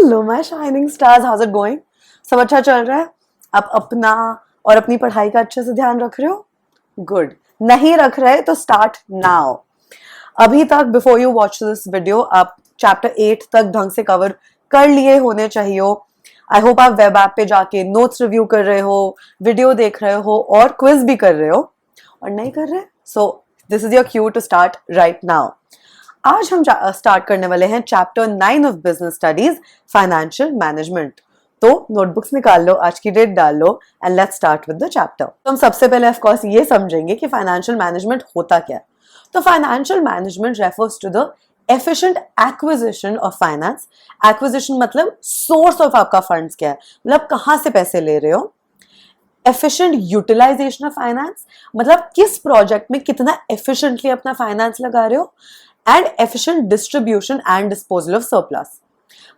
Hello my shining stars, house it going? सब अच्छा चल रहा है? आप अपना और अपनी पढ़ाई का अच्छे से ध्यान रख रहे हो? गुड। नहीं रख रहे तो स्टार्ट नाउ। अभी तक before you watch this video आप चैप्टर 8 तक ढंग से कवर कर लिए होने चाहिए। आई होप आप वेब ऐप पे जाके नोट्स रिव्यू कर रहे हो, वीडियो देख रहे हो और क्विज भी कर रहे हो। और नहीं कर रहे so this is your cue to start right now. आज हम स्टार्ट करने वाले हैं chapter 9 of business studies, financial management. तो नोटबुक्स निकाल लो, आज की डेट डाल लो and let's start with the chapter. तो हम सबसे पहले ऑफ कोर्स ये समझेंगे कि फाइनेंशियल मैनेजमेंट होता क्या है। तो financial management refers to the efficient acquisition of finance. Acquisition मतलब सोर्स ऑफ आपका फंड्स क्या है, मतलब कहां से पैसे ले रहे हो। एफिशिएंट यूटिलाइजेशन ऑफ फाइनेंस मतलब किस प्रोजेक्ट में कितना एफिशिएंटली अपना फाइनेंस लगा रहे हो। And efficient distribution and disposal of surplus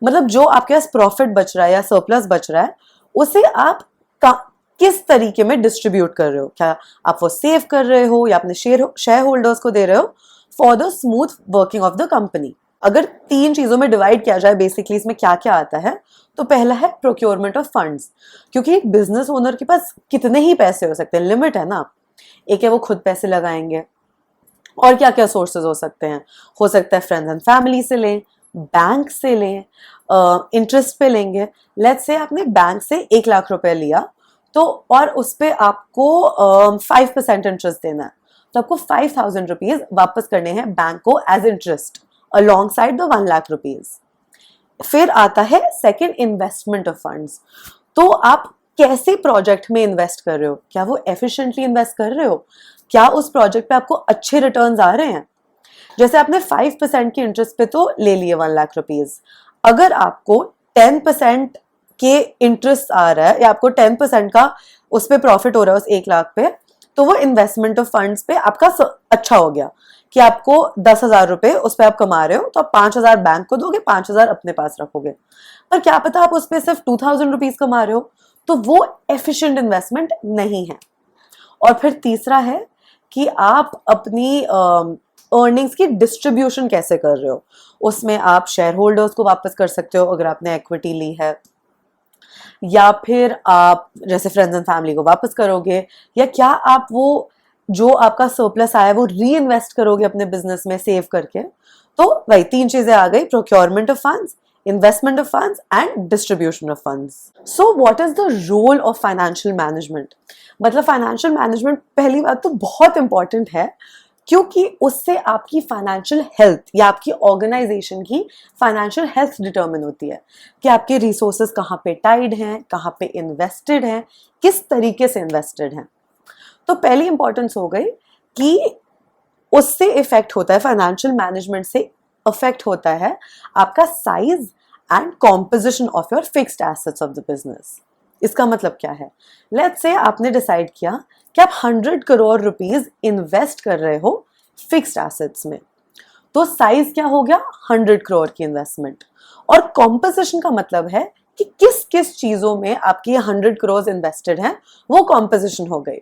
मतलब जो आपके पास प्रॉफिट बच रहा है या सरप्लस बच रहा है उसे आप किस तरीके में डिस्ट्रीब्यूट कर रहे हो। क्या आप वो सेव कर रहे हो या अपने शेयर होल्डर्स को दे रहे हो for the smooth working of the company. अगर 3 चीजों में डिवाइड किया जाए बेसिकली इसमें क्या क्या आता है, तो पहला है प्रोक्योरमेंट ऑफ फंड्स, क्योंकि एक बिजनेस ओनर के पास कितने ही पैसे हो सकते हैं, लिमिट है ना। एक है वो खुद पैसे लगाएंगे, और क्या क्या सोर्सेज हो सकते हैं। हो सकता है फ्रेंड्स एंड फैमिली से लें, बैंक से लें, इंटरेस्ट पे लेंगे। लेट्स से आपने बैंक से 1 लाख रुपए लिया तो और उस पर आपको 5% इंटरेस्ट देना है, तो आपको 5,000 रुपीज वापस करने हैं बैंक को as interest alongside the 1 lakh rupees. फिर आता है सेकेंड, इन्वेस्टमेंट ऑफ फंड्स। तो आप कैसे प्रोजेक्ट में इन्वेस्ट कर रहे हो, क्या वो एफिशिएंटली इन्वेस्ट कर रहे हो, क्या उस प्रोजेक्ट पे आपको अच्छे रिटर्न्स आ रहे हैं। जैसे आपने 5% की इंटरेस्ट पे तो ले लिए 1 लाख रुपीज, अगर आपको 10% के इंटरेस्ट आ रहा है या आपको 10% का उस पर प्रॉफिट हो रहा है उस 1 लाख पे, तो वो इन्वेस्टमेंट ऑफ फंड्स पे आपका अच्छा हो गया कि आपको 10,000 रुपए उस पर आप कमा रहे हो, तो आप 5,000 बैंक को दोगे, 5,000 अपने पास रखोगे। पर क्या पता आप उस पर सिर्फ 2,000 रुपीज कमा रहे हो, तो वो एफिशिएंट इन्वेस्टमेंट नहीं है। और फिर तीसरा है कि आप अपनी अर्निंग्स की डिस्ट्रीब्यूशन कैसे कर रहे हो। उसमें आप शेयर होल्डर्स को वापस कर सकते हो अगर आपने इक्विटी ली है, या फिर आप जैसे फ्रेंड्स एंड फैमिली को वापस करोगे, या क्या आप वो जो आपका सरप्लस आया वो री इन्वेस्ट करोगे अपने बिजनेस में सेव करके। तो वही 3 चीजें आ गई, procurement of funds, investment of funds and distribution of funds. So what is the role of financial management. मतलब फाइनेंशियल मैनेजमेंट पहली बात तो बहुत इंपॉर्टेंट है, क्योंकि उससे आपकी फाइनेंशियल हेल्थ या आपकी ऑर्गेनाइजेशन की फाइनेंशियल हेल्थ डिटर्मिन होती है कि आपके रिसोर्सेज कहाँ पे टाइड हैं, कहाँ पे इन्वेस्टेड हैं, किस तरीके से इन्वेस्टेड हैं। तो पहली इंपॉर्टेंस हो गई कि उससे इफेक्ट होता है, फाइनेंशियल मैनेजमेंट से इफेक्ट होता है आपका size and composition of your fixed assets of the business. इसका मतलब क्या है, लेट्स से आपने डिसाइड किया कि आप 100 करोड़ रुपीज इन्वेस्ट कर रहे हो फिक्स्ड एसेट्स में, तो साइज क्या हो गया, 100 करोड़ की इन्वेस्टमेंट। और कॉम्पोजिशन का मतलब है कि किस किस चीजों में आपकी 100 करोड़ इन्वेस्टेड हैं, वो कॉम्पोजिशन हो गई।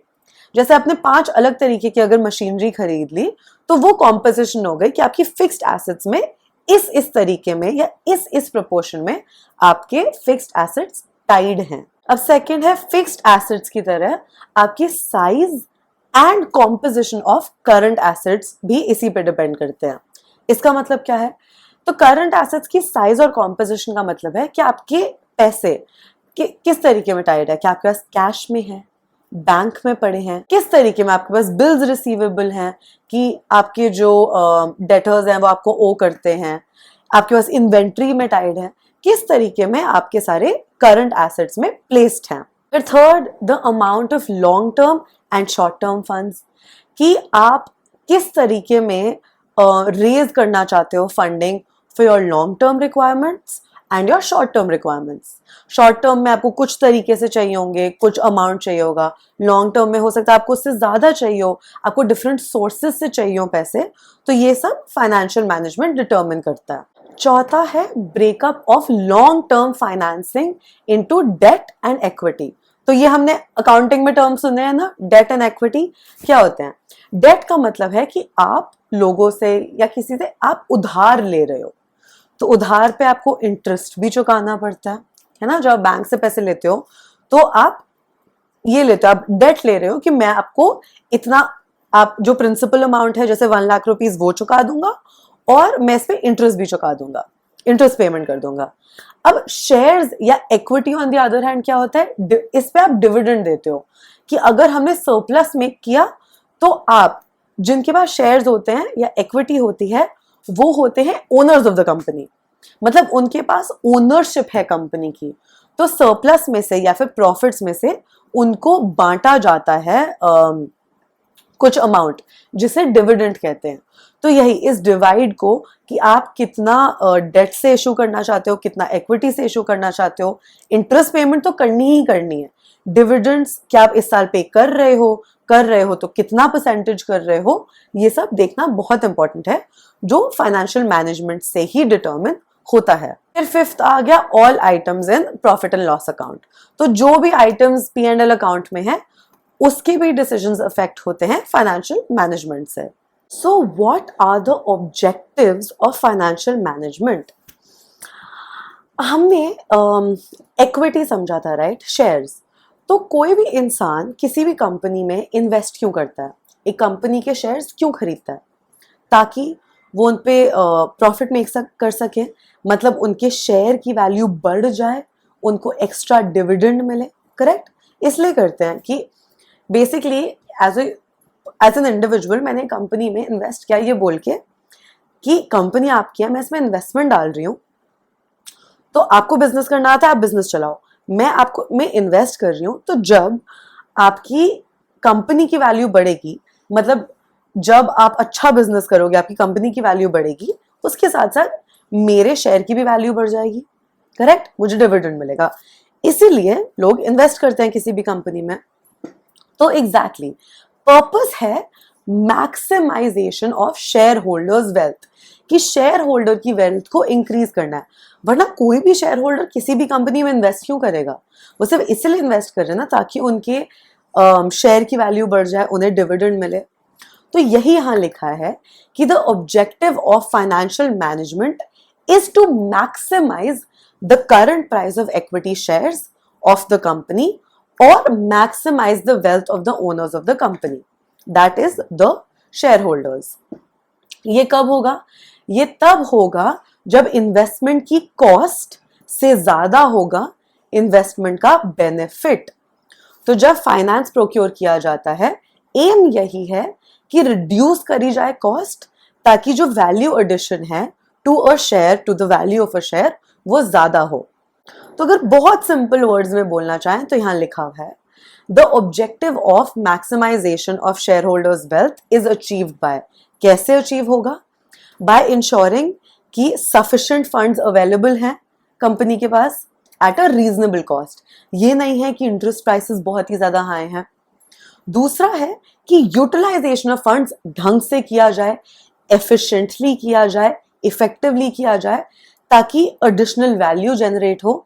जैसे आपने 5 अलग तरीके की अगर मशीनरी खरीद ली, तो वो कॉम्पोजिशन हो गई कि आपकी फिक्स्ड एसेट्स में इस तरीके में या इस प्रोपोर्शन में आपके फिक्स्ड एसेट्स टाइड हैं। अब सेकंड है, फिक्स्ड एसेट्स की तरह आपकी size and composition of current assets भी इसी पे डिपेंड करते हैं। इसका मतलब क्या है, तो करंट एसेट्स की साइज और कॉम्पोजिशन का मतलब है कि आपके पैसे किस तरीके में टाइड है, क्या आपके पास कैश में है, बैंक में पड़े हैं, किस तरीके में आपके पास बिल्स रिसीवेबल हैं कि आपके जो डेटर्स हैं वो आपको ओ करते हैं, आपके पास इन्वेंट्री में टाइड है, किस तरीके में आपके सारे करंट एसेट्स में प्लेस्ड हैं। फिर third, the amount of long term and short term funds, कि आप किस तरीके में रेज करना चाहते हो funding for your long term requirements and your short term requirements. Short term में आपको कुछ तरीके से चाहिए होंगे, कुछ अमाउंट चाहिए होगा, लॉन्ग टर्म में हो सकता है आपको उससे ज्यादा चाहिए हो, आपको डिफरेंट सोर्सेज से चाहिए हो पैसे। तो ये सब फाइनेंशियल मैनेजमेंट डिटर्मिन करता है। चौथा है breakup of long term financing into debt and equity. तो ये हमने अकाउंटिंग में टर्म सुने हैं ना, डेट एंड इक्विटी क्या होते हैं। डेट का मतलब है कि आप लोगों से या किसी से आप उधार ले रहे हो, तो उधार पे आपको इंटरेस्ट भी चुकाना पड़ता है ना। जब आप बैंक से पैसे लेते हो तो आप ये लेते हो, आप डेट ले रहे हो कि मैं आपको इतना, आप जो प्रिंसिपल अमाउंट है जैसे 1 लाख रुपीज वो चुका दूंगा और मैं इस पे इंटरेस्ट भी चुका दूंगा, इंटरेस्ट पेमेंट कर दूंगा। अब शेयर्स या equity on the other hand क्या होता है, इस पे आप डिविडेंड देते हो कि अगर हमने सरप्लस मेक किया तो आप, जिनके पास शेयर्स होते हैं या इक्विटी होती है, वो होते हैं ओनर्स ऑफ द कंपनी, मतलब उनके पास ओनरशिप है कंपनी की। तो सरप्लस में से या फिर प्रॉफिट्स में से उनको बांटा जाता है कुछ अमाउंट, जिसे डिविडेंड कहते हैं। तो यही इस डिवाइड को कि आप कितना डेट से इशू करना चाहते हो, कितना इक्विटी से इशू करना चाहते हो, इंटरेस्ट पेमेंट तो करनी ही करनी है, डिविडेंड्स क्या आप इस साल पे कर रहे हो तो कितना परसेंटेज कर रहे हो, ये सब देखना बहुत इंपॉर्टेंट है, जो फाइनेंशियल मैनेजमेंट से ही डिटर्मिन होता है। फिर फिफ्थ आ गया all items in profit and loss account. तो जो भी आइटम्स P&L अकाउंट में है उसके भी डिसीजंस अफेक्ट होते हैं फाइनेंशियल मैनेजमेंट से। So what are the objectives of financial management? हमने इक्विटी समझा था, राइट, शेयर्स। तो कोई भी इंसान किसी भी कंपनी में इन्वेस्ट क्यों करता है, एक कंपनी के शेयर्स क्यों खरीदता है? ताकि वो उन पे प्रॉफिट मेक कर सके, मतलब उनके शेयर की वैल्यू बढ़ जाए, उनको एक्स्ट्रा डिविडेंड मिले, करेक्ट। इसलिए करते हैं कि बेसिकली एज एन इंडिविजुअल मैंने कंपनी में इन्वेस्ट किया ये बोल के कि कंपनी आपकी है, मैं इसमें इन्वेस्टमेंट डाल रही हूँ, तो आपको बिजनेस करना आता है, आप बिजनेस चलाओ, मैं इन्वेस्ट कर रही हूँ। तो जब आपकी कंपनी की वैल्यू बढ़ेगी, मतलब जब आप अच्छा बिजनेस करोगे, आपकी कंपनी की वैल्यू बढ़ेगी, उसके साथ साथ मेरे शेयर की भी वैल्यू बढ़ जाएगी, करेक्ट, मुझे डिविडेंड मिलेगा। इसीलिए लोग इन्वेस्ट करते हैं किसी भी कंपनी में। तो एग्जैक्टली पर्पस है maximisation of shareholders wealth, कि शेयर होल्डर की वेल्थ को इंक्रीज करना है। वरना कोई भी शेयर होल्डर किसी भी कंपनी में इन्वेस्ट क्यों करेगा, वो सिर्फ इसलिए इन्वेस्ट कर रहे हैं ना ताकि उनके शेयर की वैल्यू बढ़ जाए, उन्हें डिविडेंड मिले। तो यही यहाँ लिखा है कि the objective of financial management is to maximise the current price of equity shares of the company और maximise the wealth of the owners of the company, that is the shareholders. ये कब होगा? ये तब होगा जब investment की cost से ज्यादा होगा इन्वेस्टमेंट का बेनिफिट। तो जब फाइनेंस प्रोक्योर किया जाता है, एम यही है कि रिड्यूस करी जाए कॉस्ट, ताकि जो वैल्यू एडिशन है to a share, to the value of a share, वो ज्यादा हो। तो अगर बहुत सिंपल वर्ड्स में बोलना चाहें तो यहां लिखा हुआ है the objective of maximisation of shareholders wealth is achieved by, कैसे अचीव होगा? बाय इंश्योरिंग कि सफिशिएंट फंड्स अवेलेबल हैं कंपनी के पास एट अ रीजनेबल कॉस्ट। ये नहीं है कि इंटरेस्ट प्राइसेस बहुत ही ज्यादा हाई हैं। दूसरा है कि यूटिलाइजेशन ऑफ फंड्स ढंग से किया जाए, एफिशिएंटली किया जाए, इफेक्टिवली किया जाए, ताकि एडिशनल वैल्यू जनरेट हो।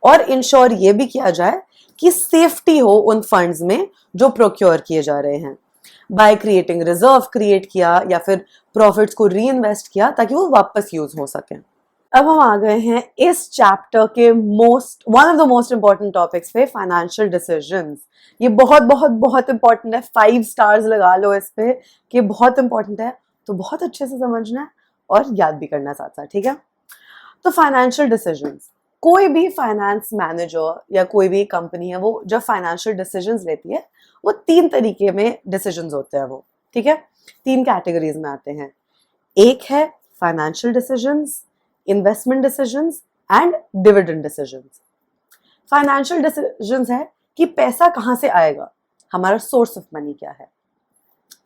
और इंश्योर ये भी किया जाए कि सेफ्टी हो उन फंड्स में जो प्रोक्योर किए जा रहे हैं, बाय क्रिएटिंग रिजर्व क्रिएट किया या फिर प्रॉफिट्स को री इन्वेस्ट किया ताकि वो वापस यूज हो सके। अब हम आ गए हैं इस चैप्टर के one of the most important topics पे, फाइनेंशियल डिसीजंस। ये बहुत बहुत बहुत इंपॉर्टेंट है, 5 स्टार्स लगा लो इस पे कि बहुत इंपॉर्टेंट है, तो बहुत अच्छे से समझना है और याद भी करना साथ साथ, ठीक है। तो फाइनेंशियल डिसीजंस, कोई भी फाइनेंस मैनेजर या कोई भी कंपनी है, वो जब फाइनेंशियल डिसीजंस लेती है, वो 3 तरीके में डिसीजंस होते हैं वो, ठीक है, 3 कैटेगरीज में आते हैं। एक है financial decisions, investment decisions and dividend decisions. Financial decisions है कि पैसा कहां से आएगा, हमारा सोर्स ऑफ मनी क्या है।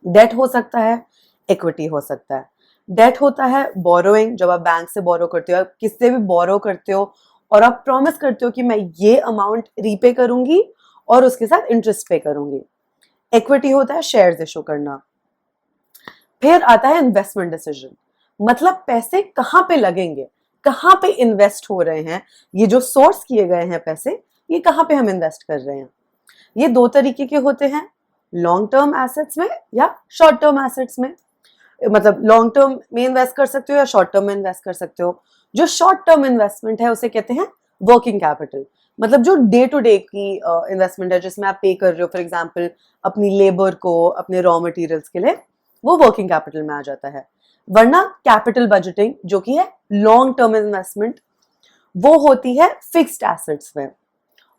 डेट हो सकता है, इक्विटी हो सकता है। डेट होता है बोरोइंग, जब आप बैंक से बोरो करते हो, किससे भी बोरो करते हो और आप प्रॉमिस करते हो कि मैं ये अमाउंट रीपे करूंगी और उसके साथ इंटरेस्ट पे करूंगी। इक्विटी होता है शेयर्स इशू करना। फिर आता है इन्वेस्टमेंट डिसीजन, मतलब पैसे कहाँ पे लगेंगे, कहाँ पे इन्वेस्ट हो रहे हैं, ये जो सोर्स किए गए हैं पैसे, ये कहाँ पे हम इन्वेस्ट कर रहे हैं। ये 2 तरीके के होते हैं, लॉन्ग टर्म एसेट्स में या शॉर्ट टर्म एसेट्स में। मतलब लॉन्ग टर्म में इन्वेस्ट कर सकते हो या शॉर्ट टर्म में इन्वेस्ट कर सकते हो। जो शॉर्ट टर्म इन्वेस्टमेंट है उसे कहते हैं वर्किंग कैपिटल, मतलब जो डे टू डे की इन्वेस्टमेंट है जिसमें आप पे कर रहे हो फॉर एग्जांपल अपनी लेबर को, अपने रॉ मटेरियल्स के लिए, वो वर्किंग कैपिटल में आ जाता है। वरना कैपिटल बजटिंग जो कि है लॉन्ग टर्म इन्वेस्टमेंट, वो होती है फिक्स्ड एसेट्स में।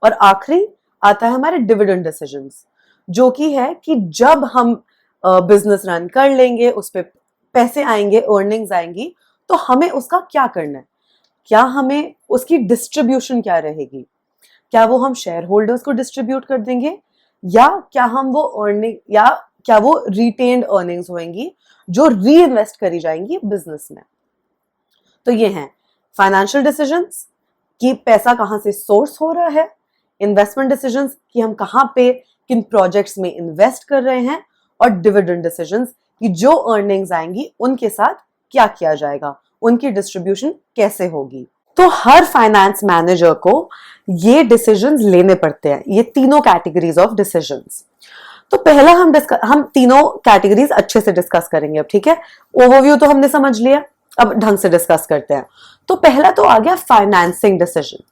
और आखिरी आता है हमारे डिविडेंड डिसीजंस, जो कि है कि जब हम बिजनेस रन कर लेंगे, उस पर पैसे आएंगे, अर्निंग्स आएंगी, तो हमें उसका क्या करना है, क्या हमें उसकी डिस्ट्रीब्यूशन क्या रहेगी, क्या वो हम शेयर होल्डर्स को डिस्ट्रीब्यूट कर देंगे, या क्या हम वो अर्निंग, या क्या वो रिटेन्ड अर्निंग्स होंगी जो री इन्वेस्ट करी जाएंगी बिजनेस में। तो ये हैं फाइनेंशियल डिसीजंस कि पैसा कहाँ से सोर्स हो रहा है, इन्वेस्टमेंट डिसीजंस कि हम कहाँ पे किन प्रोजेक्ट्स में इन्वेस्ट कर रहे हैं, और डिविडेंड डिसीजंस कि जो अर्निंग्स आएंगी उनके साथ क्या किया जाएगा, उनकी डिस्ट्रीब्यूशन कैसे होगी। तो हर फाइनेंस मैनेजर को ये डिसीजंस लेने पड़ते हैं, ये तीनों कैटेगरीज ऑफ डिसीजंस। तो पहला हम तीनों कैटेगरीज अच्छे से डिस्कस करेंगे अब, ठीक है। ओवरव्यू तो हमने समझ लिया, अब ढंग से डिस्कस करते हैं। तो पहला तो आ गया फाइनेंसिंग डिसीजन।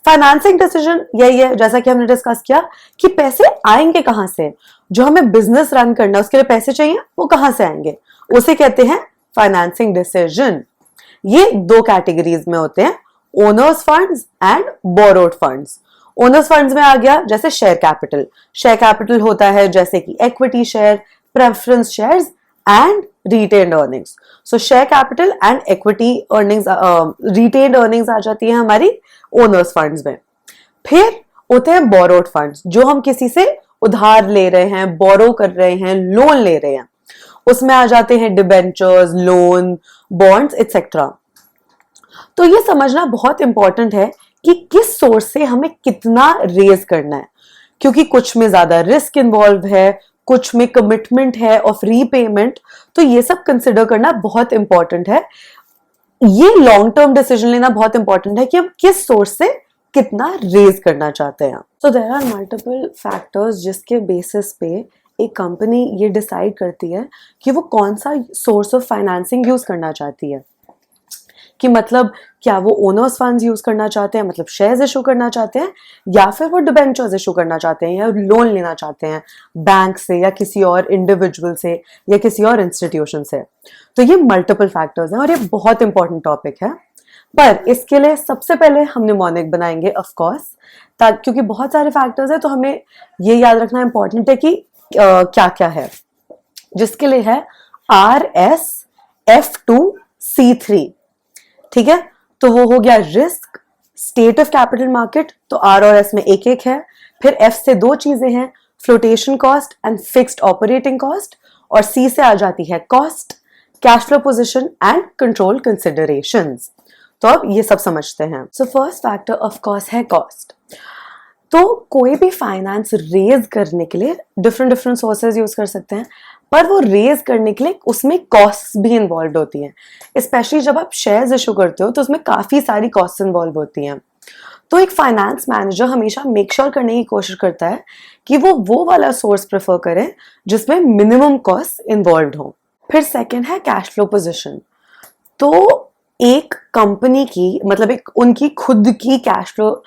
फाइनेंसिंग डिसीजन यही है, जैसा कि हमने डिस्कस किया, कि पैसे आएंगे कहां से, जो हमें बिजनेस रन करना है उसके लिए पैसे चाहिए, वो कहां से आएंगे, उसे कहते हैं फाइनेंसिंग डिसीजन। ये दो कैटेगरीज में होते हैं, owners funds and borrowed funds. Owners funds में आ गया जैसे शेयर कैपिटल। शेयर कैपिटल होता है जैसे कि equity share, preference shares and retained earnings. So share capital and equity earnings, retained earnings आ जाती है हमारी ओनर्स फंड्स में। फिर होते हैं बोरोड फंड्स, जो हम किसी से उधार ले रहे हैं, बोरो कर रहे हैं, लोन ले रहे हैं, उसमें आ जाते हैं डिबेंचर्स, लोन, बॉन्ड्स एक्सेट्रा। तो ये समझना बहुत इंपॉर्टेंट है कि किस सोर्स से हमें कितना रेज करना है, क्योंकि कुछ में ज्यादा रिस्क इन्वॉल्व है, कुछ में कमिटमेंट है ऑफ रीपेमेंट। तो ये सब कंसिडर करना बहुत इंपॉर्टेंट है। ये लॉन्ग टर्म डिसीजन लेना बहुत इंपॉर्टेंट है कि हम किस सोर्स से कितना रेज करना चाहते हैं। So there are multiple factors जिसके बेसिस पे एक कंपनी ये डिसाइड करती है कि वो कौन सा सोर्स ऑफ फाइनेंसिंग यूज करना चाहती है, कि मतलब क्या वो ओनर्स फंड्स यूज करना चाहते हैं, मतलब शेयर्स इशू करना चाहते हैं, या फिर वो डिबेंचर्स इशू करना चाहते हैं, या लोन लेना चाहते हैं बैंक से, या किसी और इंडिविजुअल से, या किसी और इंस्टीट्यूशन से। तो ये मल्टीपल फैक्टर्स हैं और ये बहुत इंपॉर्टेंट टॉपिक है। पर इसके लिए सबसे पहले हम निमोनिक बनाएंगे ऑफ कोर्स, क्योंकि बहुत सारे फैक्टर्स है, तो हमें ये याद रखना इंपॉर्टेंट है कि क्या क्या है, जिसके लिए है RSF2C3, ठीक है। तो वो हो गया risk, state of capital market, तो R और S में एक एक है। फिर F से दो चीजें हैं, flotation cost and fixed operating cost, और C से आ जाती है cost, cash flow position and control considerations. तो अब ये सब समझते हैं। So first factor of course है कॉस्ट। तो कोई भी फाइनेंस रेज करने के लिए डिफरेंट सोर्सेज यूज कर सकते हैं, पर वो रेज करने के लिए उसमें कॉस्ट भी इन्वॉल्व होती हैं। स्पेशली जब आप शेयर्स इशू करते हो तो उसमें काफी सारी कॉस्ट इन्वॉल्व होती हैं। तो एक फाइनेंस मैनेजर हमेशा मेक श्योर करने की कोशिश करता है कि वो वाला सोर्स प्रेफर करे जिसमें मिनिमम कॉस्ट इन्वॉल्व हो। फिर सेकेंड है कैश फ्लो पोजिशन। तो एक कंपनी की, मतलब एक उनकी खुद की कैश फ्लो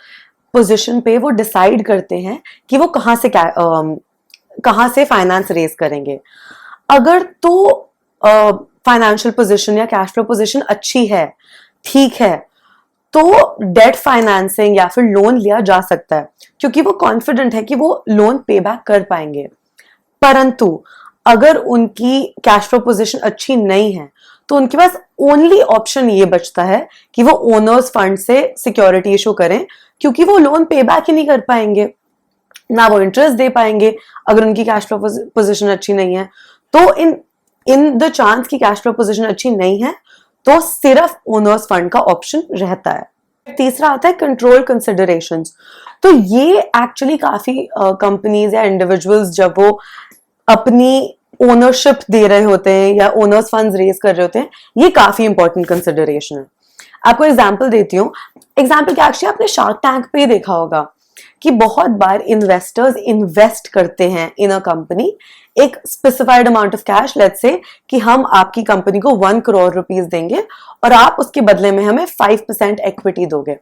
पोजीशन पे वो डिसाइड करते हैं कि वो कहाँ से फाइनेंस रेज करेंगे। अगर तो फाइनेंशियल पोजीशन या कैश फ्लो पोजीशन अच्छी है, ठीक है, तो डेट फाइनेंसिंग या फिर लोन लिया जा सकता है, क्योंकि वो कॉन्फिडेंट है कि वो लोन पे बैक कर पाएंगे। परंतु अगर उनकी कैश फ्लो पोजीशन अच्छी नहीं है, तो उनके पास ओनली ऑप्शन ये बचता है कि वो ओनर्स फंड से सिक्योरिटी इशू करें, क्योंकि वो लोन पे बैक ही नहीं कर पाएंगे, ना वो इंटरेस्ट दे पाएंगे अगर उनकी कैश फ्लो पोजीशन अच्छी नहीं है। तो इन द चांस की कैश फ्लो पोजीशन अच्छी नहीं है, तो सिर्फ ओनर्स फंड का ऑप्शन रहता है। तीसरा आता है कंट्रोल कंसिडरेशंस। तो ये एक्चुअली काफी कंपनीज या इंडिविजुअल्स जब वो अपनी ओनरशिप दे रहे होते हैं या ओनर्स फंड्स रेज कर रहे होते हैं, ये काफी इंपॉर्टेंट कंसिडरेशन है। आपको एग्जांपल देती हूँ। एग्जांपल क्या, एक्चुअली आपने शार्क टैंक पे देखा होगा कि बहुत बार इन्वेस्टर्स इन्वेस्ट करते हैं इन अ कंपनी एक specified amount of cash, let's say कि हम आपकी कंपनी को 1 करोड़ रुपीस देंगे और आप उसके बदले में हमें 5% इक्विटी दोगे।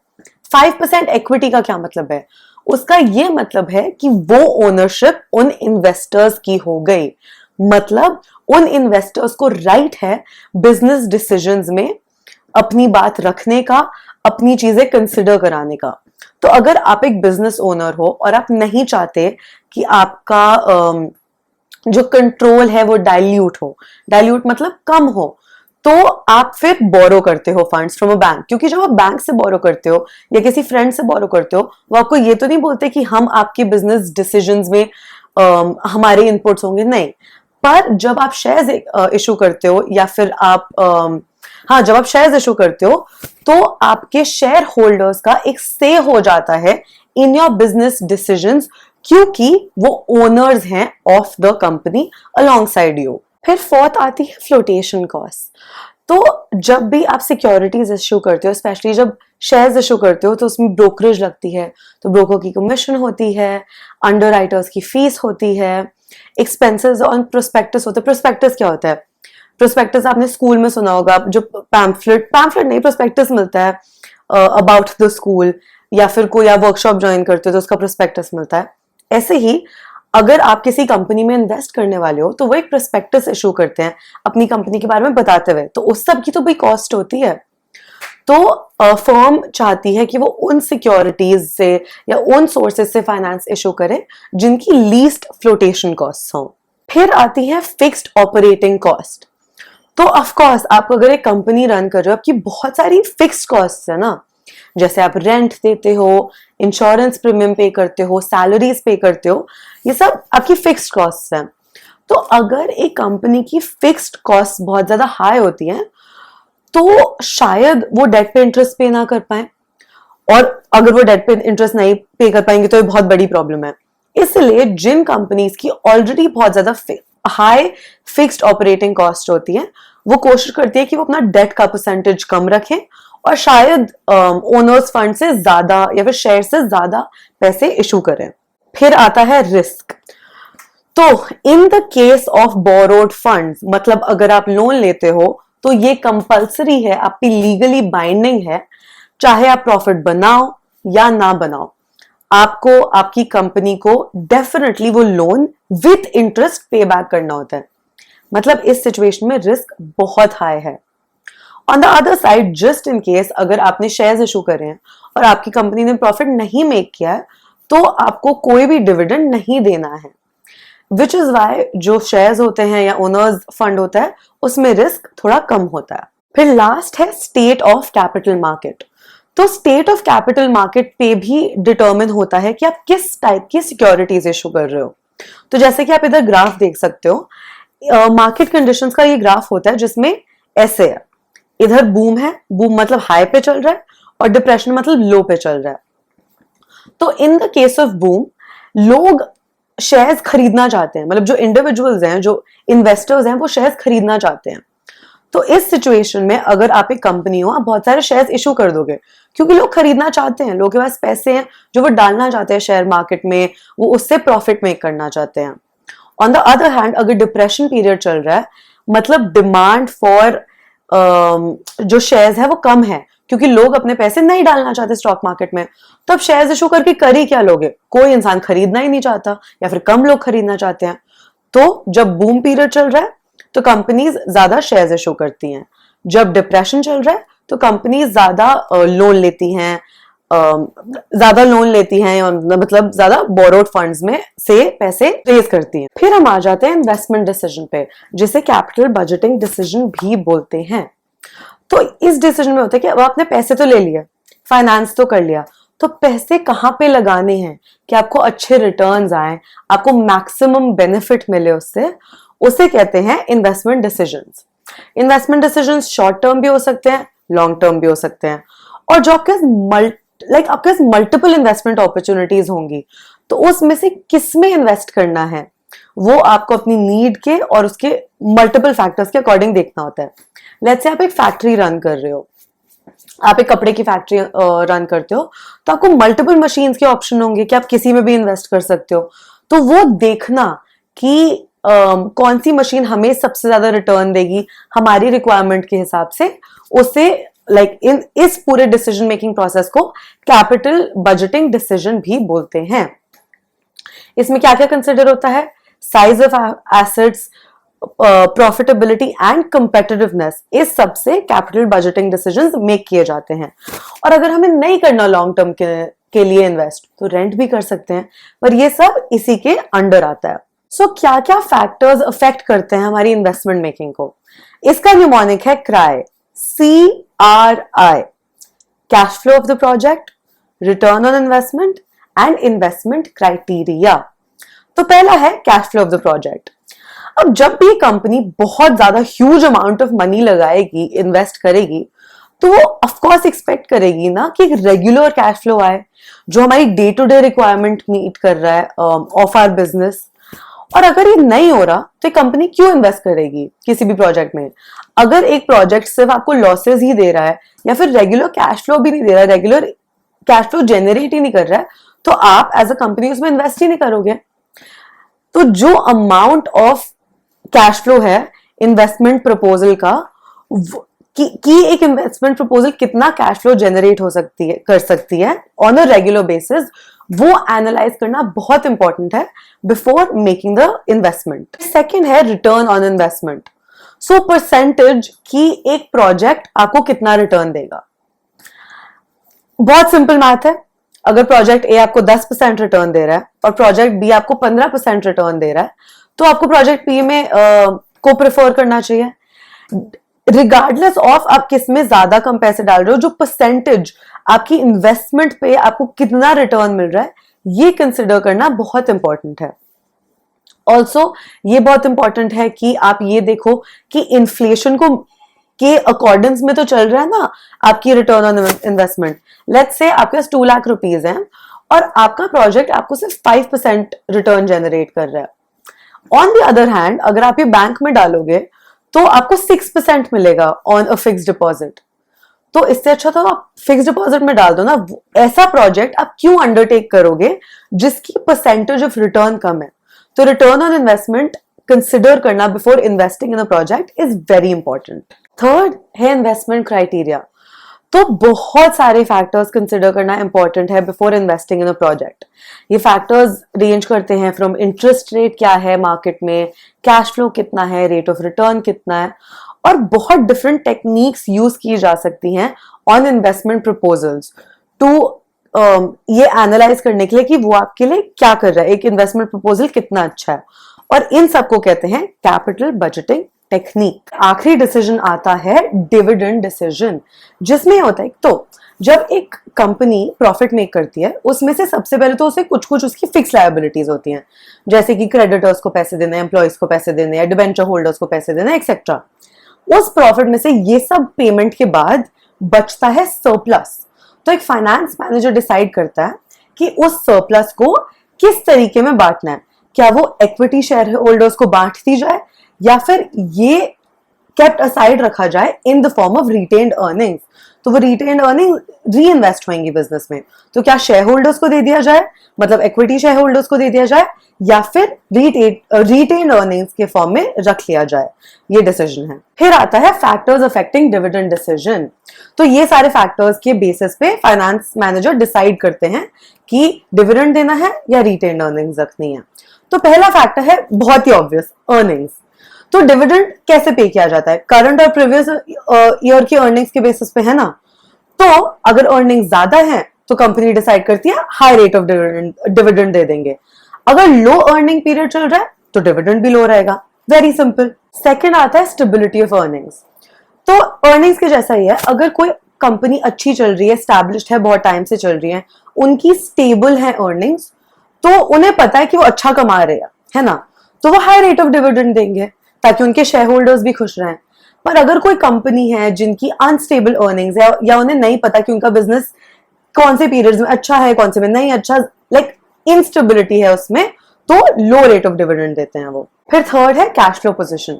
5% इक्विटी का क्या मतलब है? उसका ये मतलब है कि वो ओनरशिप उन इन्वेस्टर्स की हो गई, मतलब उन इन्वेस्टर्स को राइट है बिजनेस डिसीजंस में अपनी बात रखने का, अपनी चीजें कंसिडर कराने का। तो अगर आप एक बिजनेस ओनर हो और आप नहीं चाहते कि आपका जो कंट्रोल है वो डाइल्यूट हो, डाइल्यूट मतलब कम हो, तो आप फिर बोरो करते हो फंड्स फ्रॉम अ बैंक। क्योंकि जब आप बैंक से बोरो करते हो या किसी फ्रेंड से बोरो करते हो, वो आपको ये तो नहीं बोलते कि हम आपके बिजनेस डिसीजंस में हमारे इनपुट्स होंगे, नहीं। पर जब आप शेयर्स इशू करते हो या फिर आप हाँ, जब आप शेयर्स इशू करते हो तो आपके शेयर होल्डर्स का एक से हो जाता है इन योर बिजनेस डिसीजंस, क्योंकि वो ओनर्स हैं of the company along side you. फिर फोर्थ आती है फ्लोटेशन कॉस्ट। तो जब भी आप सिक्योरिटीज इश्यू करते हो, स्पेशली जब शेयर्स इशू करते हो, तो उसमें ब्रोकरेज लगती है, तो ब्रोकर की कमीशन होती है, अंडर राइटर्स की फीस होती है, एक्सपेंसेस ऑन प्रोस्पेक्टस होते हैं। प्रोस्पेक्टस क्या होता है? प्रोस्पेक्टस आपने स्कूल में सुना होगा, जो पैम्फलेट नहीं, प्रोस्पेक्टस मिलता है अबाउट द स्कूल, या फिर कोई आप वर्कशॉप ज्वाइन करते हो तो उसका प्रोस्पेक्टस मिलता है। ऐसे ही अगर आप किसी कंपनी में इन्वेस्ट करने वाले हो तो वो एक प्रोस्पेक्टस इशू करते हैं अपनी कंपनी के बारे में बताते हुए, तो उस सब की तो भी कॉस्ट होती है। तो फर्म चाहती है कि वो उन सिक्योरिटीज से या उन सोर्सेज से फाइनेंस इशू करे जिनकी लीस्ट फ्लोटेशन कॉस्ट हो। फिर आती है फिक्स्ड ऑपरेटिंग कॉस्ट। तो ऑफ कोर्स आप अगर एक कंपनी रन कर रहे हो, आपकी बहुत सारी फिक्स्ड कॉस्ट है ना, जैसे आप रेंट देते हो, इंश्योरेंस प्रीमियम पे करते हो, सैलरीज पे करते हो, ये सब आपकी फिक्स्ड कॉस्ट है। तो अगर एक कंपनी की फिक्स्ड कॉस्ट बहुत ज्यादा हाई होती है तो शायद वो डेट पे इंटरेस्ट पे ना कर पाए, और अगर वो डेट पे इंटरेस्ट नहीं पे कर पाएंगे तो ये बहुत बड़ी प्रॉब्लम है। इसलिए जिन कंपनीज की ऑलरेडी बहुत ज्यादा हाई फिक्स्ड ऑपरेटिंग कॉस्ट होती है, वो कोशिश करती है कि वो अपना डेट का परसेंटेज कम रखें और शायद ओनर्स फंड से ज्यादा या फिर शेयर से ज्यादा पैसे इशू करें। फिर आता है रिस्क। तो in the case of borrowed funds, मतलब अगर आप लोन लेते हो तो ये कंपल्सरी है, आपकी लीगली बाइंडिंग है, चाहे आप प्रॉफिट बनाओ या ना बनाओ, आपको आपकी कंपनी को डेफिनेटली वो लोन विथ इंटरेस्ट पे बैक करना होता है। मतलब इस सिचुएशन में रिस्क बहुत हाई है। On the other side, just in case अगर आपने शेयर्स इशू करे हैं और आपकी कंपनी ने प्रॉफिट नहीं मेक किया है, तो आपको कोई भी डिविडेंड नहीं देना है, विच इज वाई जो शेयर्स होते हैं या ओनर्स फंड होता है उसमें रिस्क थोड़ा कम होता है। फिर लास्ट है स्टेट ऑफ कैपिटल मार्केट। तो स्टेट ऑफ कैपिटल मार्केट पे भी डिटर्मिन होता है कि आप किस टाइप की सिक्योरिटीज इशू कर रहे हो। तो जैसे कि आप इधर ग्राफ देख सकते हो, मार्केट कंडीशंस का ये ग्राफ होता है जिसमें ऐसे है, इधर बूम है, बूम मतलब हाई पे चल रहा है, और डिप्रेशन मतलब लो पे चल रहा है। तो in the case of boom, लोग शेयर्स खरीदना चाहते हैं, मतलब जो इंडिविजुअल्स हैं, जो इन्वेस्टर्स हैं, वो शेयर्स खरीदना चाहते हैं। तो इस सिचुएशन में अगर आप एक कंपनी हो, आप बहुत सारे शेयर्स इशू कर दोगे, क्योंकि लोग खरीदना चाहते हैं, लोगों के पास पैसे हैं जो वो डालना चाहते हैं शेयर मार्केट में, वो उससे प्रॉफिट मेक करना चाहते हैं। ऑन द अदर हैंड, अगर डिप्रेशन पीरियड चल रहा है, मतलब डिमांड फॉर जो शेयर्स है वो कम है, क्योंकि लोग अपने पैसे नहीं डालना चाहते स्टॉक मार्केट में, तो अब शेयर्स इशू करके कर ही क्या लोगे? कोई इंसान खरीदना ही नहीं चाहता, या फिर कम लोग खरीदना चाहते हैं। तो जब बूम पीरियड चल रहा है तो कंपनीज ज्यादा शेयर्स इशू करती हैं, जब डिप्रेशन चल रहा है तो कंपनीज ज्यादा लोन लेती हैं, मतलब ज्यादा बोरोड फंड्स में से पैसे रेज करती हैं। फिर हम आ जाते हैं इन्वेस्टमेंट डिसीजन पे, जिसे कैपिटल बजटिंग डिसीजन भी बोलते हैं। तो इस डिसीजन में होता है कि अब आपने पैसे तो ले लिए, फाइनेंस तो कर लिया, तो पैसे कहाँ पे लगाने हैं कि आपको अच्छे रिटर्न्स आए, आपको मैक्सिमम बेनिफिट मिले उससे, उसे कहते हैं investment decisions. Investment decisions short term भी हो सकते हैं, लॉन्ग टर्म भी हो सकते हैं, और जो आपके पास मल्टीपल इन्वेस्टमेंट अपॉर्चुनिटीज होंगी, तो उसमें से किस में इन्वेस्ट करना है वो आपको अपनी नीड के और उसके मल्टीपल फैक्टर्स के अकॉर्डिंग देखना होता है। लेट्स से आप एक फैक्ट्री रन कर रहे हो, आप एक कपड़े की फैक्ट्री रन करते हो, तो आपको मल्टीपल मशीन्स के ऑप्शन होंगे कि आप किसी में भी इन्वेस्ट कर सकते हो। तो वो देखना कि कौन सी मशीन हमें सबसे ज्यादा रिटर्न देगी हमारी रिक्वायरमेंट के हिसाब से, उसे इस पूरे डिसीजन मेकिंग प्रोसेस को कैपिटल बजटिंग डिसीजन भी बोलते हैं। इसमें क्या क्या कंसिडर होता है? Size of assets, profitability and competitiveness, इस सब से कैपिटल बजटिंग डिसीजंस मेक किए जाते हैं। और अगर हमें नहीं करना लॉन्ग टर्म के लिए इन्वेस्ट, तो रेंट भी कर सकते हैं, पर ये सब इसी के अंडर आता है। सो क्या क्या फैक्टर्स अफेक्ट करते हैं हमारी इन्वेस्टमेंट मेकिंग को? इसका न्यूमोनिक है CRI, CRI, cash flow of the project, return on investment and investment criteria. तो पहला है cash flow of the project. अब जब भी कंपनी बहुत ज्यादा ह्यूज अमाउंट ऑफ मनी लगाएगी, इन्वेस्ट करेगी, तो वो ऑफ कोर्स एक्सपेक्ट करेगी ना कि एक रेगुलर कैश फ्लो आए जो हमारी day to day requirement meet कर रहा है ऑफ आवर बिजनेस। और अगर ये नहीं हो रहा तो कंपनी क्यों इन्वेस्ट करेगी किसी भी प्रोजेक्ट में? अगर एक प्रोजेक्ट सिर्फ आपको लॉसेस ही दे रहा है या फिर रेगुलर कैश फ्लो भी नहीं दे रहा है, रेगुलर कैश फ्लो जनरेट ही नहीं कर रहा है, तो आप एज अ कंपनी उसमें इन्वेस्ट ही नहीं करोगे। तो जो अमाउंट ऑफ कैश फ्लो है इन्वेस्टमेंट प्रपोजल का, कि एक इन्वेस्टमेंट प्रपोजल कितना कैश फ्लो जनरेट कर सकती है ऑन अ रेगुलर बेसिस, वो एनालाइज करना बहुत इंपॉर्टेंट है before making the investment. Second है return on investment. So percentage की एक प्रोजेक्ट आपको कितना रिटर्न देगा। बहुत सिंपल मैथ है। अगर प्रोजेक्ट ए आपको 10% रिटर्न दे रहा है और प्रोजेक्ट बी आपको 15% रिटर्न दे रहा है, तो आपको प्रोजेक्ट बी में को प्रेफर करना चाहिए, रिगार्डलेस ऑफ आप किस में ज्यादा कम पैसे डाल रहे हो। जो परसेंटेज आपकी इन्वेस्टमेंट पे आपको कितना रिटर्न मिल रहा है, ये कंसिडर करना बहुत इंपॉर्टेंट है। ऑल्सो ये बहुत इंपॉर्टेंट है कि आप ये देखो कि इन्फ्लेशन को के अकॉर्डिंग्स में तो चल रहा है ना आपकी return on investment. Let's say आपके पास 2 लाख रुपीज हैं और आपका प्रोजेक्ट आपको सिर्फ 5% रिटर्न जनरेट कर रहा है। ऑन द अदर हैंड अगर आप ये बैंक में डालोगे तो आपको 6% मिलेगा ऑन अ फिक्स डिपॉजिट। तो इससे अच्छा तो आप फिक्स डिपॉजिट में डाल दो ना। ऐसा प्रोजेक्ट आप क्यों अंडरटेक करोगे जिसकी परसेंटेज ऑफ रिटर्न कम है? तो रिटर्न ऑन इन्वेस्टमेंट कंसिडर करना before investing in a project is very important. Third है इन्वेस्टमेंट क्राइटेरिया। तो बहुत सारे फैक्टर्स कंसिडर करना इंपॉर्टेंट है before investing in a project. ये फैक्टर्स रेंज करते हैं फ्रॉम इंटरेस्ट रेट क्या है मार्केट में, कैश फ्लो कितना है, रेट ऑफ रिटर्न कितना है, और बहुत डिफरेंट टेक्निक्स यूज की जा सकती हैं ऑन इन्वेस्टमेंट प्रपोजल्स टू ये एनालाइज करने के लिए कि वो आपके लिए क्या कर रहा है, एक इन्वेस्टमेंट प्रपोजल कितना अच्छा है। और इन सबको कहते हैं कैपिटल बजटिंग टेक्निक। आखिरी डिसीजन आता है डिविडेंड डिसीजन, जिसमें होता है तो जब एक कंपनी प्रॉफिट मेक करती है उसमें से सबसे पहले तो उसे कुछ कुछ उसकी फिक्स लायबिलिटीज होती हैं, जैसे कि क्रेडिटर्स को पैसे देने, एम्प्लॉयज को पैसे देने, या डिबेंचर होल्डर्स को पैसे देने, एक्सेट्रा। उस प्रॉफिट में से ये सब पेमेंट के बाद बचता है सरप्लस। तो एक फाइनेंस मैनेजर डिसाइड करता है कि उस सरप्लस को किस तरीके में बांटना है। क्या वो इक्विटी शेयर होल्डर्स को बांट दी जाए या फिर ये केप्ट असाइड रखा जाए in the form of retained earnings. तो वो रिटेन्ड अर्निंग री इन्वेस्ट होंगी बिजनेस में। तो क्या शेयर होल्डर्स को दे दिया जाए, मतलब इक्विटी शेयर होल्डर्स को दे दिया जाए, या फिर रिटेन्ड अर्निंग्स के फॉर्म में रख लिया जाए, ये डिसीजन है। फिर आता है फैक्टर्स अफेक्टिंग डिविडेंड डिसीजन। तो ये सारे फैक्टर्स के बेसिस पे फाइनेंस मैनेजर डिसाइड करते हैं कि डिविडेंड देना है या रिटेन्ड अर्निंग्स रखनी है। तो पहला फैक्टर है बहुत ही ऑब्वियस, अर्निंग्स। तो डिविडेंड कैसे पे किया जाता है? करंट और प्रीवियस ईयर की अर्निंग्स के बेसिस पे है ना। तो अगर अर्निंग ज्यादा है तो कंपनी डिसाइड करती है हाई रेट ऑफ डिविडेंड दे देंगे। अगर लो अर्निंग पीरियड चल रहा है तो डिविडेंड भी लो रहेगा। Very simple. सेकंड आता है स्टेबिलिटी ऑफ अर्निंग्स। तो अर्निंग्स के जैसा ही है, अगर कोई कंपनी अच्छी चल रही है, एस्टैब्लिश्ड है, बहुत टाइम से चल रही है, उनकी स्टेबल है अर्निंग्स, तो उन्हें पता है कि वो अच्छा कमा रहे हैं, है ना, तो वो हाई रेट ऑफ डिविडेंड देंगे ताकि उनके शेयर होल्डर्स भी खुश रहें। पर अगर कोई कंपनी है जिनकी अनस्टेबल अर्निंग्स है या उन्हें नहीं पता कि उनका बिजनेस कौन से पीरियड्स में अच्छा है, कौन से में नहीं अच्छा, लाइक इंस्टेबिलिटी है उसमें, तो लो रेट ऑफ डिविडेंड देते हैं वो। फिर थर्ड है कैश फ्लो पोजीशन।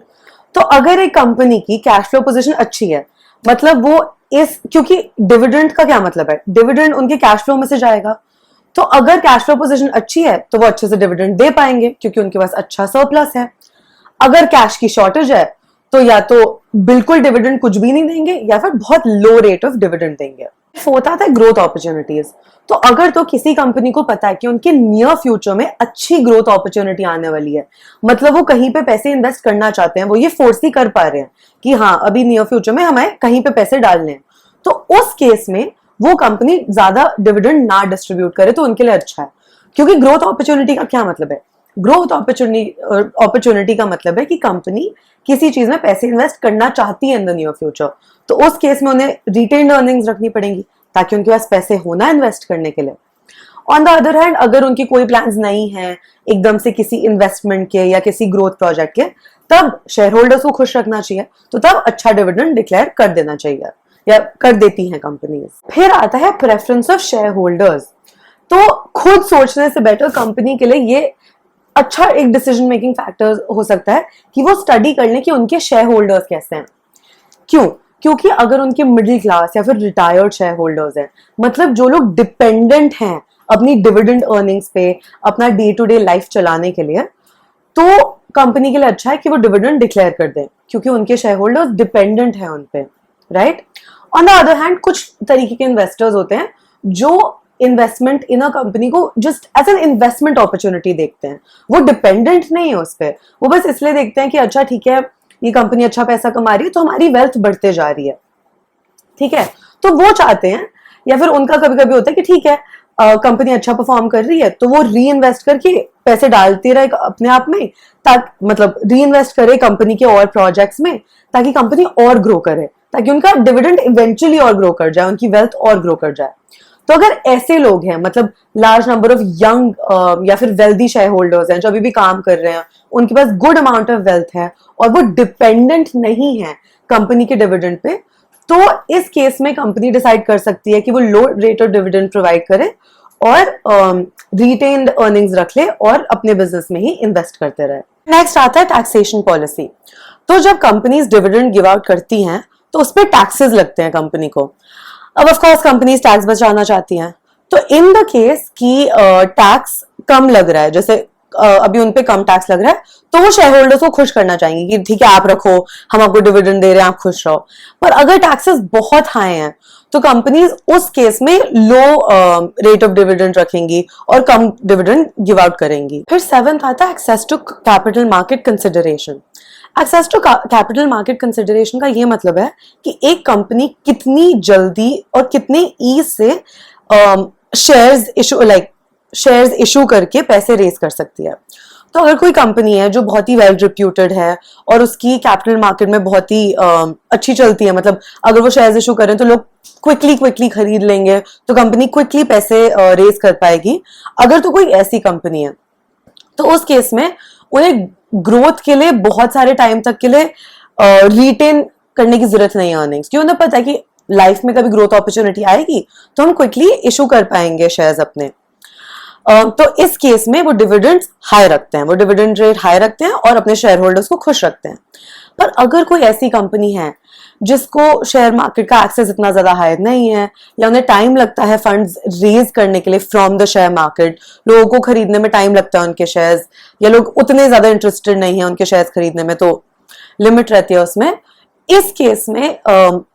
तो अगर एक कंपनी की कैश फ्लो पोजीशन अच्छी है, मतलब वो क्योंकि डिविडेंड का क्या मतलब है, डिविडेंड उनके कैश फ्लो में से जाएगा। तो अगर कैश फ्लो पोजीशन अच्छी है तो वो अच्छे से डिविडेंड दे पाएंगे क्योंकि उनके पास अच्छा सरप्लस है। अगर कैश की शॉर्टेज है तो या तो बिल्कुल डिविडेंड कुछ भी नहीं देंगे या फिर बहुत लो रेट ऑफ डिविडेंड देंगे। फोर्थ आता है ग्रोथ अपॉर्चुनिटीज। तो अगर तो किसी कंपनी को पता है कि उनके नियर फ्यूचर में अच्छी ग्रोथ अपॉर्चुनिटी आने वाली है, मतलब वो कहीं पे पैसे इन्वेस्ट करना चाहते हैं, वो ये फोर्स ही कर पा रहे हैं कि हाँ अभी नियर फ्यूचर में हमें कहीं पे पैसे डालने हैं, तो उस केस में वो कंपनी ज्यादा डिविडेंड ना डिस्ट्रीब्यूट करे तो उनके लिए अच्छा है। क्योंकि ग्रोथ अपॉर्चुनिटी का क्या मतलब है? ग्रोथ अपॉर्चुनिटी का मतलब है कि कंपनी किसी चीज में पैसे इन्वेस्ट करना चाहती है इन द नियर फ्यूचर, तो उस केस में उन्हें रिटेन्ड अर्निंग्स रखनी पड़ेंगी ताकि उनके पास पैसे होना इन्वेस्ट करने के लिए। ऑन द अदर हैंड, अगर उनकी कोई प्लान्स नहीं है एकदम से किसी इन्वेस्टमेंट के या किसी ग्रोथ प्रोजेक्ट के, तब शेयर होल्डर्स को खुश रखना चाहिए, तो तब अच्छा डिविडेंड डिक्लेयर कर देना चाहिए या कर देती हैं कंपनीज। फिर आता है प्रेफरेंस ऑफ शेयर होल्डर्स। तो खुद सोचने से बेटर कंपनी के लिए ये अच्छा एक डिसीजन मेकिंग फैक्टर हो सकता है कि वो स्टडी कर लें कि उनके शेयर होल्डर्स कैसे हैं। क्यों? क्योंकि अगर उनके मिडिल क्लास या फिर रिटायर्ड शेयर होल्डर्स हैं, मतलब जो लोग डिपेंडेंट हैं अपनी डिविडेंड अर्निंग्स पे अपना डे टू डे लाइफ चलाने के लिए, तो कंपनी के लिए अच्छा है कि वो डिविडेंड डिक्लेयर कर दें क्योंकि उनके शेयर होल्डर्स डिपेंडेंट हैं उन पे, right. On the other hand, कुछ तरीके के इन्वेस्टर्स होते हैं जो इन्वेस्टमेंट इन अ कंपनी को just as an investment opportunity देखते हैं, वो डिपेंडेंट नहीं है उस पर, वो बस इसलिए देखते हैं कि अच्छा ठीक है ये कंपनी अच्छा पैसा कमा रही है तो हमारी वेल्थ बढ़ते जा रही है, ठीक है, तो वो चाहते हैं। या फिर उनका कभी कभी होता है कि ठीक है कंपनी अच्छा परफॉर्म कर रही है तो वो री इन्वेस्ट करके पैसे डालती रहे अपने आप में, ताकि मतलब री इन्वेस्ट करे कंपनी के और प्रोजेक्ट्स में ताकि कंपनी और ग्रो करे, ताकि उनका डिविडेंड इवेंचुअली और ग्रो कर जाए, उनकी वेल्थ और ग्रो कर जाए। तो अगर ऐसे लोग हैं, मतलब लार्ज नंबर ऑफ यंग या फिर वेल्दी शेयर होल्डर्स हैं जो अभी भी काम कर रहे हैं, उनके पास गुड अमाउंट ऑफ वेल्थ है और वो डिपेंडेंट नहीं है कंपनी के डिविडेंड पे, तो इस केस में कंपनी डिसाइड कर सकती है कि वो लो रेट ऑफ डिविडेंड प्रोवाइड करे और रिटेन्ड अर्निंग्स रख ले और अपने बिजनेस में ही इन्वेस्ट करते रहे। नेक्स्ट आता है टैक्सेशन पॉलिसी। तो जब कंपनीज डिविडेंड गिव आउट करती हैं तो उस पर टैक्सेस लगते हैं कंपनी को। अब ऑफ कोर्स कंपनीज टैक्स बचाना चाहती हैं, तो इन द केस की टैक्स कम लग रहा है, जैसे अभी उन पे कम टैक्स लग रहा है, तो वो शेयर होल्डर्स को खुश करना चाहेंगे कि ठीक है आप रखो, हम आपको डिविडेंड दे रहे हैं, आप खुश रहो। पर अगर टैक्सेस बहुत हाई हैं तो कंपनीज उस केस में लो रेट ऑफ डिविडेंड रखेंगी और कम डिविडेंड गिव आउट करेंगी। फिर सेवेंथ आता है access to capital market consideration. Access to capital market consideration का ये मतलब है कि एक कंपनी कितनी जल्दी और कितने ईज से शेयर्स इशू करके पैसे रेज कर सकती है। तो अगर कोई कंपनी है जो बहुत ही वेल रिप्यूटेड है और उसकी कैपिटल मार्केट में बहुत ही अच्छी चलती है, मतलब अगर वो शेयर्स इशू करें तो लोग क्विकली खरीद लेंगे, तो कंपनी क्विकली पैसे रेज कर पाएगी। अगर तो कोई ऐसी कंपनी है तो उस केस में उन्हें ग्रोथ के लिए बहुत सारे टाइम तक के लिए रिटेन करने की जरूरत नहीं है अर्निंग्स, क्योंकि उन्हें पता है कि लाइफ में कभी ग्रोथ अपॉर्चुनिटी आएगी तो हम क्विकली इशू कर पाएंगे शेयर्स अपने। तो इस केस में वो डिविडेंड हाई रखते हैं, वो डिविडेंड रेट हाई रखते हैं और अपने शेयर होल्डर्स को खुश रखते हैं। पर अगर कोई ऐसी कंपनी है जिसको शेयर मार्केट का एक्सेस इतना ज्यादा हाई नहीं है, या उन्हें टाइम लगता है फंड्स रेज करने के लिए फ्रॉम द शेयर मार्केट, लोगों को खरीदने में टाइम लगता है उनके शेयर्स, या लोग उतने ज्यादा इंटरेस्टेड नहीं है उनके शेयर्स खरीदने में, तो लिमिट रहती है उसमें। इस केस में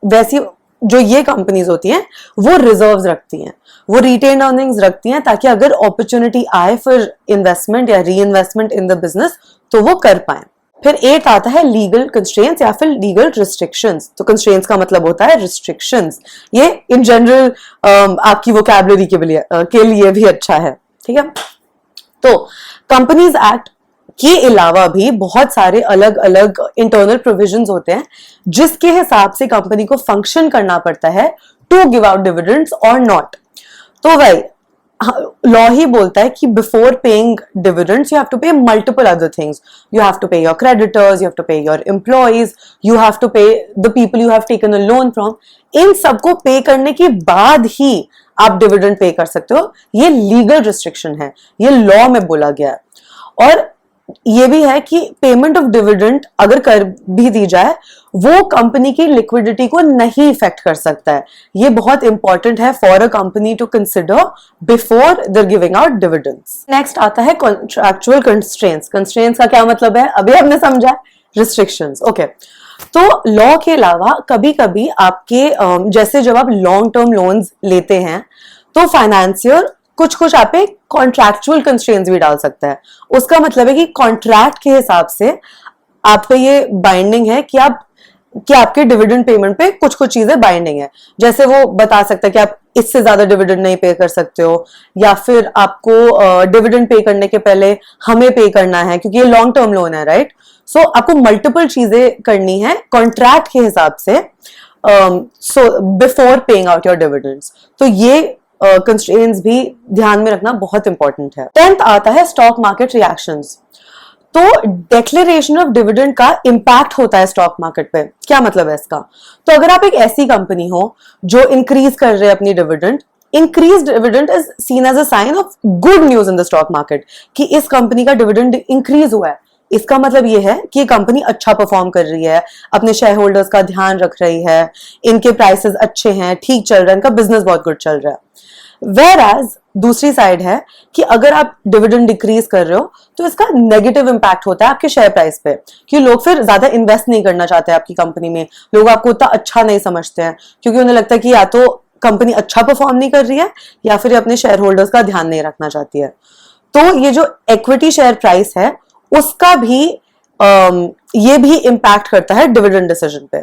वैसी जो ये कंपनीज होती हैं वो रिजर्व्स रखती हैं, वो रिटेन अर्निंग्स रखती हैं, ताकि अगर अपॉर्चुनिटी आए फिर इन्वेस्टमेंट या री इन्वेस्टमेंट इन द बिजनेस तो वो कर पाए। फिर एट आता है लीगल कंस्ट्रेंट्स या फिर लीगल रिस्ट्रिक्शंस। तो कंस्ट्रेंट्स का मतलब होता है रिस्ट्रिक्शंस। ये इन जनरल आपकी वोकैबुलरी के लिए भी अच्छा है, ठीक है। तो कंपनीज एक्ट के अलावा भी बहुत सारे अलग अलग इंटरनल प्रोविजंस होते हैं जिसके हिसाब से कंपनी को फंक्शन करना पड़ता है टू गिव आउट डिविडेंड्स और नॉट। तो भाई लॉ ही बोलता है कि before paying dividends you have to pay multiple other things. You have to pay your creditors, you have to pay your employees, you have to pay the people you have taken a loan from. इन सबको pay करने के बाद ही आप dividend pay कर सकते हो। ये लीगल रिस्ट्रिक्शन है, ये लॉ में बोला गया है। और ये भी है कि पेमेंट ऑफ डिविडेंड अगर कर भी दी जाए वो कंपनी की लिक्विडिटी को नहीं इफेक्ट कर सकता है। ये बहुत इंपॉर्टेंट है for a company to consider before their giving out dividends. Next आता है कॉन्ट्रैक्चुअल कंस्ट्रेंट्स। कंस्ट्रेंट्स का क्या मतलब है, अभी हमने समझा, रिस्ट्रिक्शंस। ओके, तो लॉ के अलावा कभी कभी आपके जैसे जब आप लॉन्ग टर्म लोन्स लेते हैं तो फाइनेंसियर कुछ कुछ आप पे कॉन्ट्रैक्चुअल कंस्ट्रेंट्स भी डाल सकता है। उसका मतलब है कि कॉन्ट्रैक्ट के हिसाब से आप पे ये बाइंडिंग है कि आपके डिविडेंड पेमेंट पे कुछ कुछ चीजें बाइंडिंग है। जैसे वो बता सकता है कि आप इससे ज्यादा डिविडेंड नहीं पे कर सकते हो, या फिर आपको डिविडेंड पे करने के पहले हमें पे करना है क्योंकि ये लॉन्ग टर्म लोन है, राइट। सो आपको मल्टीपल चीजें करनी है कॉन्ट्रैक्ट के हिसाब से so before paying out your dividends. तो ये कंस्ट्रेंट्स भी ध्यान में रखना बहुत इंपॉर्टेंट है। 10th आता है स्टॉक मार्केट रिएक्शंस। तो डिक्लेरेशन ऑफ डिविडेंड का इंपैक्ट होता है स्टॉक मार्केट पे। क्या मतलब है इसका, तो अगर आप एक ऐसी कंपनी हो जो इंक्रीज कर रहे हैं अपनी dividend, increase dividend is seen as a sign of good news in the stock market कि इस कंपनी का डिविडेंड इंक्रीज हुआ है। इसका मतलब ये है कि ये कंपनी अच्छा परफॉर्म कर रही है, अपने शेयर होल्डर्स का ध्यान रख रही है, इनके प्राइसेस अच्छे हैं, ठीक चल रहा है, इनका बिजनेस बहुत गुड चल रहा है। Whereas दूसरी साइड है कि अगर आप डिविडेंड डिक्रीज कर रहे हो तो इसका नेगेटिव इंपैक्ट होता है आपके शेयर प्राइस पे, कि लोग फिर ज्यादा इन्वेस्ट नहीं करना चाहते आपकी कंपनी में, लोग आपको उतना अच्छा नहीं समझते हैं क्योंकि उन्हें लगता है कि या तो कंपनी अच्छा परफॉर्म नहीं कर रही है या फिर अपने शेयर होल्डर्स का ध्यान नहीं रखना चाहती है। तो ये जो इक्विटी शेयर प्राइस है उसका भी ये भी इंपैक्ट करता है डिविडेंड डिसीजन पे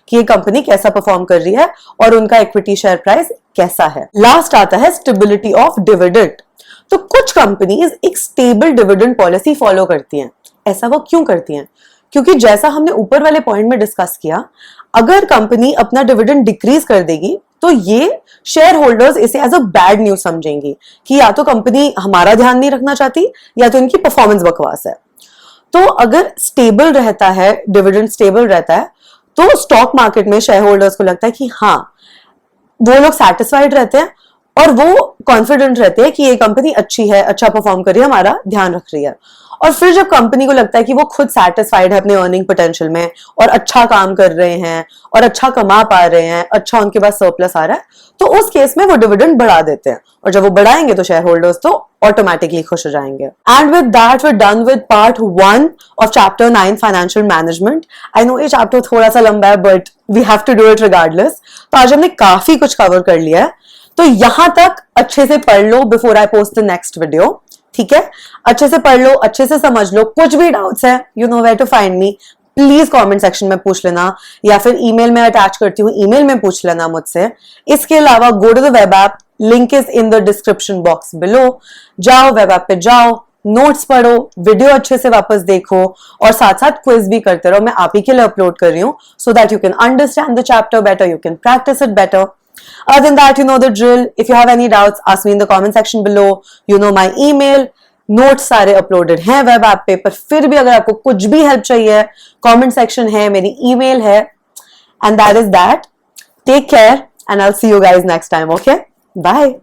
कि ये कंपनी कैसा परफॉर्म कर रही है और उनका इक्विटी शेयर प्राइस कैसा है। लास्ट आता है स्टेबिलिटी ऑफ डिविडेंड। तो कुछ कंपनीज एक स्टेबल डिविडेंड पॉलिसी फॉलो करती हैं। ऐसा वो क्यों करती हैं, क्योंकि जैसा हमने ऊपर वाले पॉइंट में डिस्कस किया, अगर कंपनी अपना डिविडेंड डिक्रीज कर देगी तो ये शेयर होल्डर्स इसे एज अ बैड न्यूज समझेंगी कि या तो कंपनी हमारा ध्यान नहीं रखना चाहती या तो इनकी परफॉर्मेंस बकवास है। तो अगर स्टेबल रहता है, डिविडेंड स्टेबल रहता है, तो स्टॉक मार्केट में शेयर होल्डर्स को लगता है कि हाँ, वो लोग सेटिस्फाइड रहते हैं और वो कॉन्फिडेंट रहते हैं कि ये कंपनी अच्छी है, अच्छा परफॉर्म कर रही है, हमारा ध्यान रख रही है। और फिर जब कंपनी को लगता है कि वो खुद सेटिस्फाइड है अपने अर्निंग पोटेंशियल में और अच्छा काम कर रहे हैं और अच्छा कमा पा रहे हैं, अच्छा उनके पास सरप्लस आ रहा है, तो उस केस में वो डिविडेंड बढ़ा देते हैं। और जब वो बढ़ाएंगे तो शेयर होल्डर्स तो ऑटोमेटिकली खुश हो जाएंगे। And with that we done with part 1 of chapter 9 financial management. I know ये चैप्टर थोड़ा सा लंबा है but we have to do it regardless. तो आज हमने काफी कुछ कवर कर लिया है, तो यहां तक अच्छे से पढ़ लो before I post the next video. ठीक है, अच्छे से पढ़ लो, अच्छे से समझ लो। कुछ भी डाउट्स है, you know where to find me, please comment section में पूछ लेना या फिर ईमेल में अटैच करती हूँ, ईमेल में पूछ लेना मुझसे। इसके अलावा go to the web app, link is in the description box below. जाओ वेब ऐप पे, जाओ, नोट्स पढ़ो, वीडियो अच्छे से वापस देखो और साथ साथ क्विज भी करते रहो। मैं आप ही के लिए अपलोड कर रही हूँ so that you can understand the chapter better, you can practice it better. Other than that, you know the drill. If you have any doubts, ask me in the comment section below. You know my email. Notes सारे uploaded हैं web app पे, पर फिर भी अगर आपको कुछ भी हेल्प चाहिए, कमेंट सेक्शन है, मेरी ईमेल है। And that is that. Take care and I will see you guys next time. Okay, bye.